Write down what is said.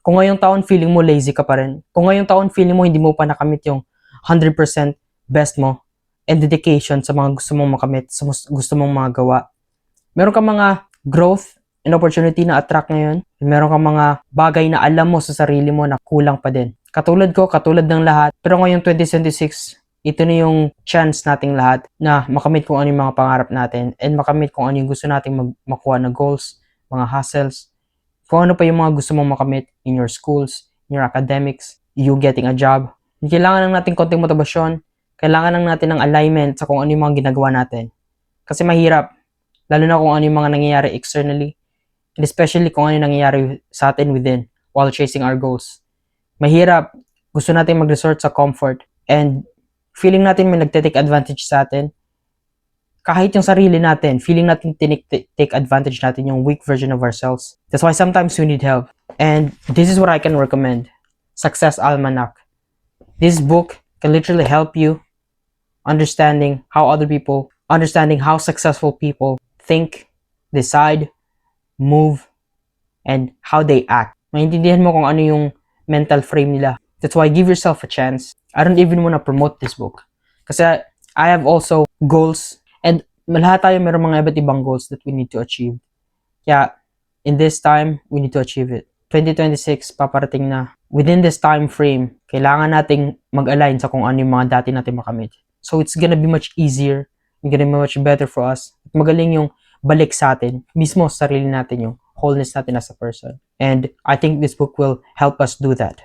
Kung ngayong taon feeling mo lazy ka pa rin, kung ngayong taon feeling mo hindi mo pa nakamit yung 100% best mo and dedication sa mga gusto mong makamit, sa gusto mong mga gawa, meron ka mga growth and opportunity na attract ngayon, meron ka mga bagay na alam mo sa sarili mo na kulang pa din. Katulad ko, katulad ng lahat, pero ngayong 2026, ito na yung chance nating lahat na makamit kung ano yung mga pangarap natin and makamit kung ano yung gusto nating makuha na goals, mga hustles, kung ano pa yung mga gusto mong makamit in your schools, in your academics, you getting a job. Kailangan lang natin konting motibasyon, kailangan lang natin ng alignment sa kung ano yung mga ginagawa natin. Kasi mahirap, lalo na kung ano yung mga nangyayari externally, and especially kung ano yung nangyayari sa atin within while chasing our goals. Mahirap, gusto natin mag-resort sa comfort and feeling natin may nagte-take advantage sa atin. Kahit yung sarili natin, feeling natin take advantage natin yung weak version of ourselves. That's why sometimes we need help. And this is what I can recommend. Success Almanac. This book can literally help you understanding how successful people think, decide, move, and how they act. Maintindihan mo kung ano yung mental frame nila. That's why give yourself a chance. I don't even want to promote this book. Kasi I have also goals and lahat tayo meron mga iba't ibang goals that we need to achieve. Kaya in this time, we need to achieve it. 2026, paparating na. Within this time frame, kailangan nating mag-align sa kung ano yung mga dati natin makamit. So it's gonna be much easier, it's gonna be much better for us. At magaling yung balik sa atin, mismo sa sarili natin, yung wholeness natin as a person. And I think this book will help us do that.